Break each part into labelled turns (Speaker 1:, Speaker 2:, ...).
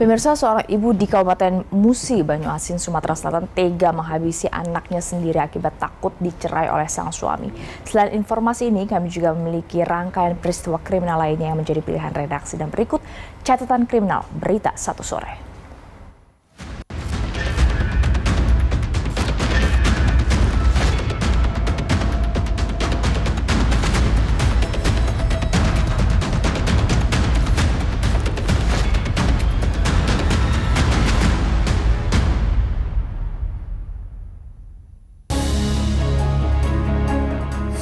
Speaker 1: Pemirsa, seorang ibu di Kabupaten Musi, Banyuasin, Sumatera Selatan tega menghabisi anaknya sendiri akibat takut dicerai oleh sang suami. Selain informasi ini, kami juga memiliki rangkaian peristiwa kriminal lainnya yang menjadi pilihan redaksi. Dan berikut catatan kriminal Berita Satu Sore.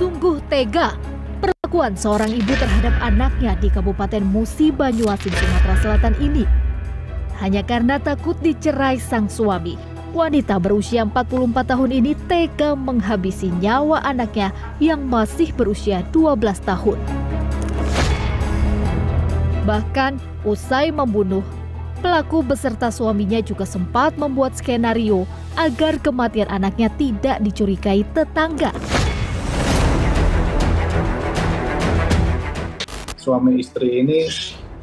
Speaker 2: Sungguh tega perlakuan seorang ibu terhadap anaknya di Kabupaten Musi, Banyuasin, Sumatera Selatan ini. Hanya karena takut dicerai sang suami, wanita berusia 44 tahun ini tega menghabisi nyawa anaknya yang masih berusia 12 tahun. Bahkan usai membunuh, pelaku beserta suaminya juga sempat membuat skenario agar kematian anaknya tidak dicurigai tetangga.
Speaker 3: Suami istri ini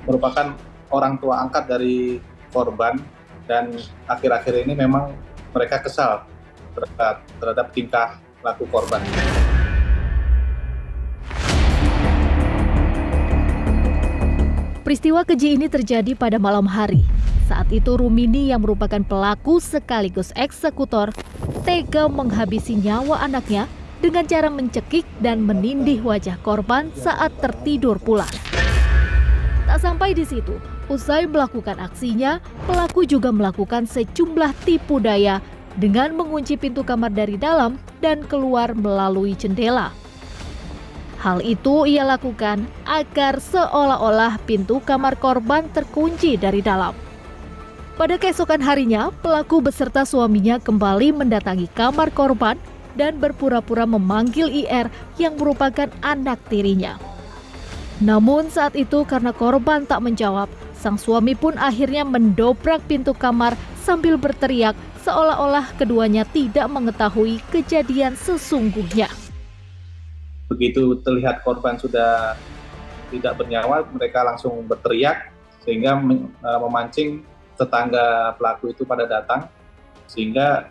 Speaker 3: merupakan orang tua angkat dari korban dan akhir-akhir ini memang mereka kesal terhadap tingkah laku korban.
Speaker 2: Peristiwa keji ini terjadi pada malam hari. Saat itu Rumini yang merupakan pelaku sekaligus eksekutor tega menghabisi nyawa anaknya dengan cara mencekik dan menindih wajah korban saat tertidur pulas. Tak sampai di situ, usai melakukan aksinya, pelaku juga melakukan sejumlah tipu daya dengan mengunci pintu kamar dari dalam dan keluar melalui jendela. Hal itu ia lakukan agar seolah-olah pintu kamar korban terkunci dari dalam. Pada keesokan harinya, pelaku beserta suaminya kembali mendatangi kamar korban dan berpura-pura memanggil IR yang merupakan anak tirinya. Namun saat itu karena korban tak menjawab, sang suami pun akhirnya mendobrak pintu kamar sambil berteriak seolah-olah keduanya tidak mengetahui kejadian sesungguhnya.
Speaker 3: Begitu terlihat korban sudah tidak bernyawa, mereka langsung berteriak sehingga memancing tetangga pelaku itu pada datang, sehingga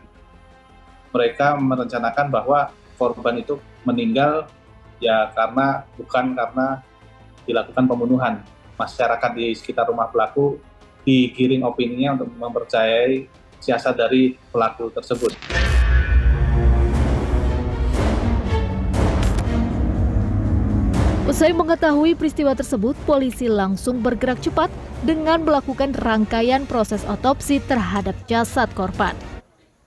Speaker 3: mereka merencanakan bahwa korban itu meninggal ya bukan karena dilakukan pembunuhan. Masyarakat di sekitar rumah pelaku digiring opininya untuk mempercayai siasat dari pelaku tersebut.
Speaker 2: Usai mengetahui peristiwa tersebut, polisi langsung bergerak cepat dengan melakukan rangkaian proses otopsi terhadap jasad korban.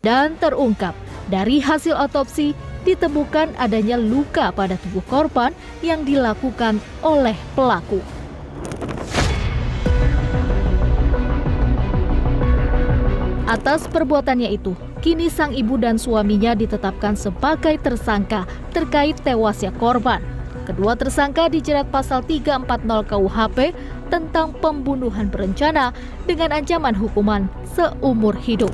Speaker 2: Dan terungkap, dari hasil otopsi ditemukan adanya luka pada tubuh korban yang dilakukan oleh pelaku. Atas perbuatannya itu, kini sang ibu dan suaminya ditetapkan sebagai tersangka terkait tewasnya korban. Kedua tersangka dijerat pasal 340 KUHP tentang pembunuhan berencana dengan ancaman hukuman seumur hidup.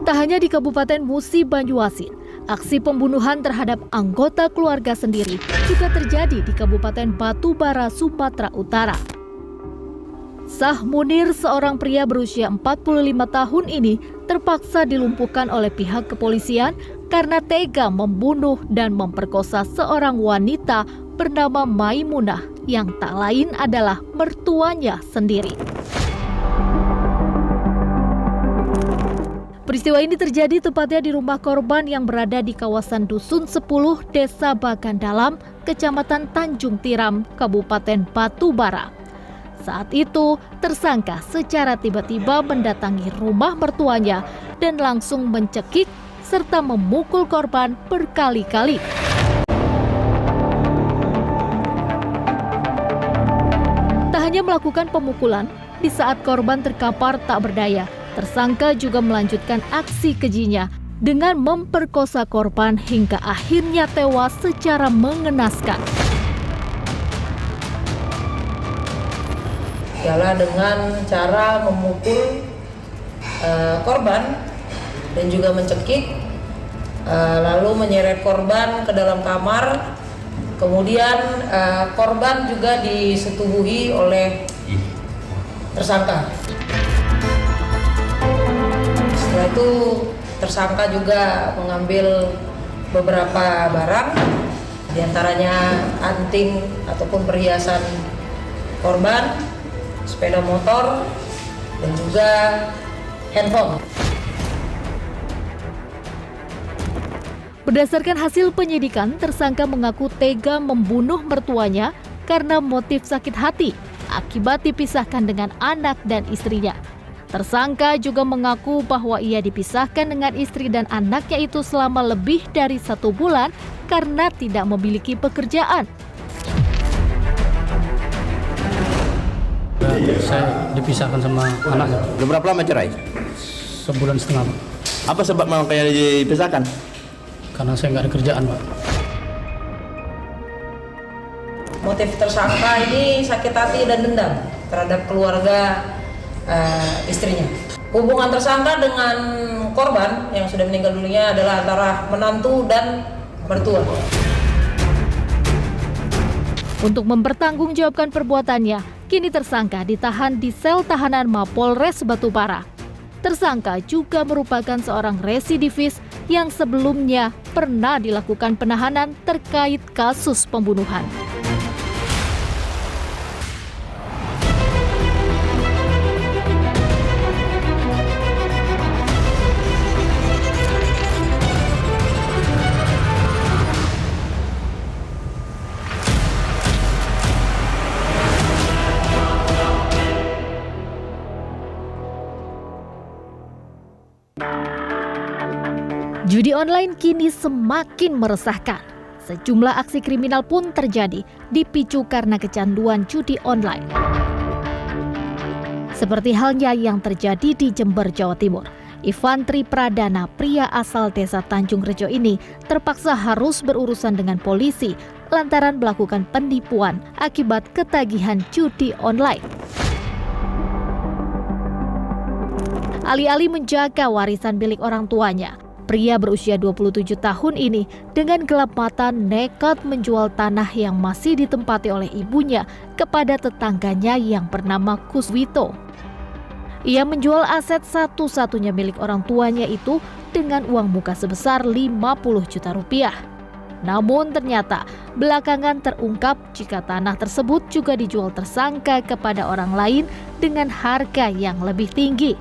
Speaker 2: Tak hanya di Kabupaten Musi, Banyuasin, aksi pembunuhan terhadap anggota keluarga sendiri juga terjadi di Kabupaten Batubara, Sumatera Utara. Sah Munir, seorang pria berusia 45 tahun ini, terpaksa dilumpuhkan oleh pihak kepolisian karena tega membunuh dan memperkosa seorang wanita bernama Maimunah yang tak lain adalah mertuanya sendiri. Peristiwa ini terjadi tepatnya di rumah korban yang berada di kawasan Dusun 10, Desa Bagandalam, Kecamatan Tanjung Tiram, Kabupaten Batubara. Saat itu, tersangka secara tiba-tiba mendatangi rumah mertuanya dan langsung mencekik serta memukul korban berkali-kali. Tak hanya melakukan pemukulan, di saat korban terkapar tak berdaya, tersangka juga melanjutkan aksi kejinya dengan memperkosa korban hingga akhirnya tewas secara mengenaskan.
Speaker 4: Ialah dengan cara memukul korban dan juga mencekik, lalu menyeret korban ke dalam kamar Kemudian korban juga disetubuhi oleh tersangka. Setelah itu tersangka juga mengambil beberapa barang, diantaranya anting ataupun perhiasan korban, sepeda motor, dan juga handphone.
Speaker 2: Berdasarkan hasil penyidikan, tersangka mengaku tega membunuh mertuanya karena motif sakit hati akibat dipisahkan dengan anak dan istrinya. Tersangka juga mengaku bahwa ia dipisahkan dengan istri dan anaknya itu selama lebih dari 1 bulan karena tidak memiliki pekerjaan.
Speaker 5: Saya dipisahkan sama anaknya.
Speaker 6: Udah berapa lama cerai?
Speaker 5: 1,5 bulan.
Speaker 6: Apa sebab makanya dipisahkan?
Speaker 5: Karena saya nggak ada kerjaan, Pak.
Speaker 4: Motif tersangka ini sakit hati dan dendam terhadap keluarga istrinya. Hubungan tersangka dengan korban yang sudah meninggal dunia adalah antara menantu dan mertua.
Speaker 2: Untuk mempertanggungjawabkan perbuatannya, kini tersangka ditahan di sel tahanan Mapolres Batubara. Tersangka juga merupakan seorang residivis yang sebelumnya pernah dilakukan penahanan terkait kasus pembunuhan. Judi online kini semakin meresahkan. Sejumlah aksi kriminal pun terjadi dipicu karena kecanduan judi online. Seperti halnya yang terjadi di Jember, Jawa Timur. Ivan Tri Pradana, pria asal desa Tanjung Rejo ini terpaksa harus berurusan dengan polisi lantaran melakukan penipuan akibat ketagihan judi online. Alih-alih menjaga warisan milik orang tuanya, pria berusia 27 tahun ini dengan gelap mata nekat menjual tanah yang masih ditempati oleh ibunya kepada tetangganya yang bernama Kuswito. Ia menjual aset satu-satunya milik orang tuanya itu dengan uang muka sebesar 50 juta rupiah. Namun ternyata belakangan terungkap jika tanah tersebut juga dijual tersangka kepada orang lain dengan harga yang lebih tinggi.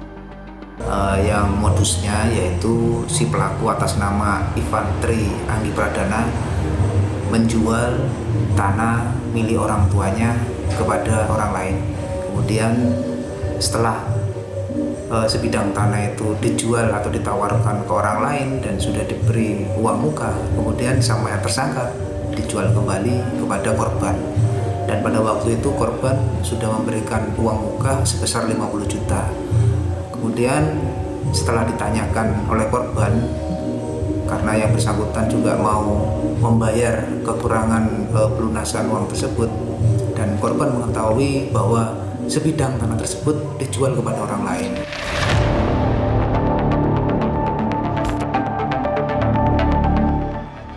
Speaker 7: Yang modusnya yaitu si pelaku atas nama Ivan Tri Anggi Pradana menjual tanah milik orang tuanya kepada orang lain. Kemudian setelah sebidang tanah itu dijual atau ditawarkan ke orang lain dan sudah diberi uang muka, kemudian sama yang tersangka dijual kembali kepada korban. Dan pada waktu itu korban sudah memberikan uang muka sebesar 50 juta. Kemudian setelah ditanyakan oleh korban, karena yang bersangkutan juga mau membayar kekurangan pelunasan uang tersebut, dan korban mengetahui bahwa sebidang tanah tersebut dijual kepada orang lain.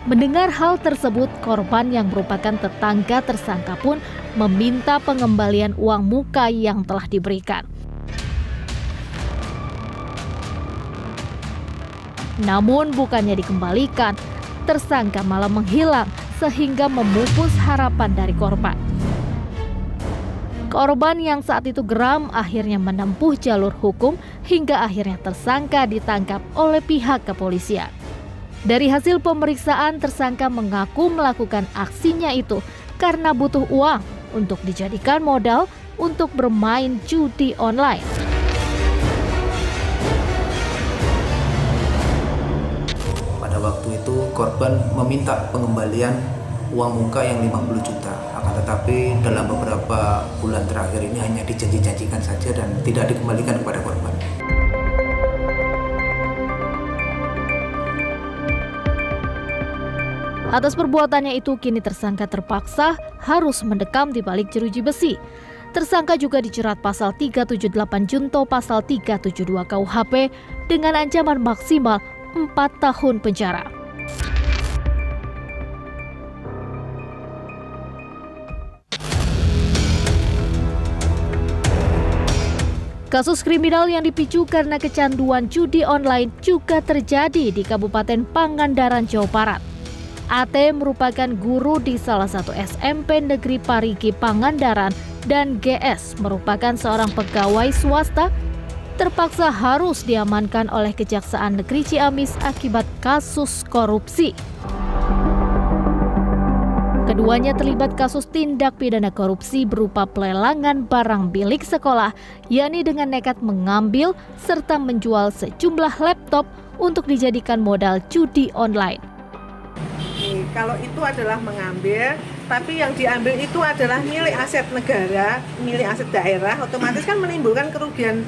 Speaker 2: Mendengar hal tersebut, korban yang merupakan tetangga tersangka pun meminta pengembalian uang muka yang telah diberikan. Namun bukannya dikembalikan, tersangka malah menghilang sehingga memupus harapan dari korban. Korban yang saat itu geram akhirnya menempuh jalur hukum hingga akhirnya tersangka ditangkap oleh pihak kepolisian. Dari hasil pemeriksaan, tersangka mengaku melakukan aksinya itu karena butuh uang untuk dijadikan modal untuk bermain judi online.
Speaker 7: Waktu itu korban meminta pengembalian uang muka yang 50 juta. Akan tetapi dalam beberapa bulan terakhir ini hanya dijanji-janjikan saja dan tidak dikembalikan kepada korban.
Speaker 2: Atas perbuatannya itu kini tersangka terpaksa harus mendekam di balik jeruji besi. Tersangka juga dijerat pasal 378 junto pasal 372 KUHP dengan ancaman maksimal 4 tahun penjara. Kasus kriminal yang dipicu karena kecanduan judi online juga terjadi di Kabupaten Pangandaran, Jawa Barat. AT merupakan guru di salah satu SMP Negeri Parigi Pangandaran dan GS merupakan seorang pegawai swasta terpaksa harus diamankan oleh Kejaksaan Negeri Ciamis akibat kasus korupsi. Keduanya terlibat kasus tindak pidana korupsi berupa pelelangan barang milik sekolah, yakni dengan nekat mengambil serta menjual sejumlah laptop untuk dijadikan modal judi online.
Speaker 8: Kalau itu adalah mengambil, tapi yang diambil itu adalah milik aset negara, milik aset daerah, otomatis kan menimbulkan kerugian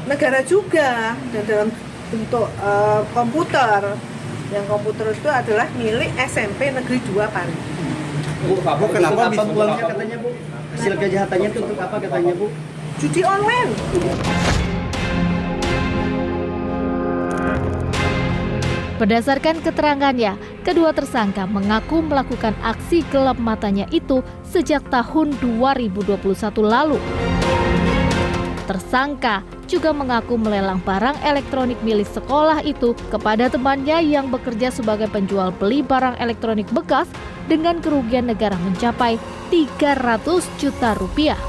Speaker 8: negara juga. Dan dalam bentuk komputer, yang komputer itu adalah milik SMP Negeri 2 Parigi.
Speaker 9: Bu, kenapa uangnya katanya Bu? Hasil kejahatannya itu untuk apa katanya Bu?
Speaker 8: Judi online.
Speaker 2: Berdasarkan keterangannya, kedua tersangka mengaku melakukan aksi gelap matanya itu sejak tahun 2021 lalu. Tersangka juga mengaku melelang barang elektronik milik sekolah itu kepada temannya yang bekerja sebagai penjual beli barang elektronik bekas dengan kerugian negara mencapai 300 juta rupiah.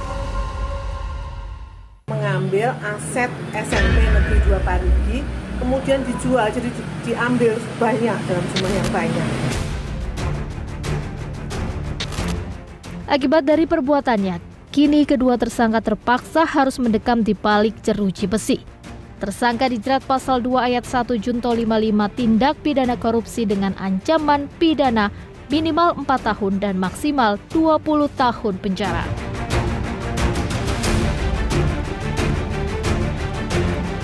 Speaker 8: Mengambil aset SMP Negeri 2 Parigi, kemudian dijual, jadi diambil banyak dalam jumlah yang banyak.
Speaker 2: Akibat dari perbuatannya, kini kedua tersangka terpaksa harus mendekam di balik jeruji besi. Tersangka dijerat pasal 2 ayat 1 Junto 55 tindak pidana korupsi dengan ancaman pidana minimal 4 tahun dan maksimal 20 tahun penjara.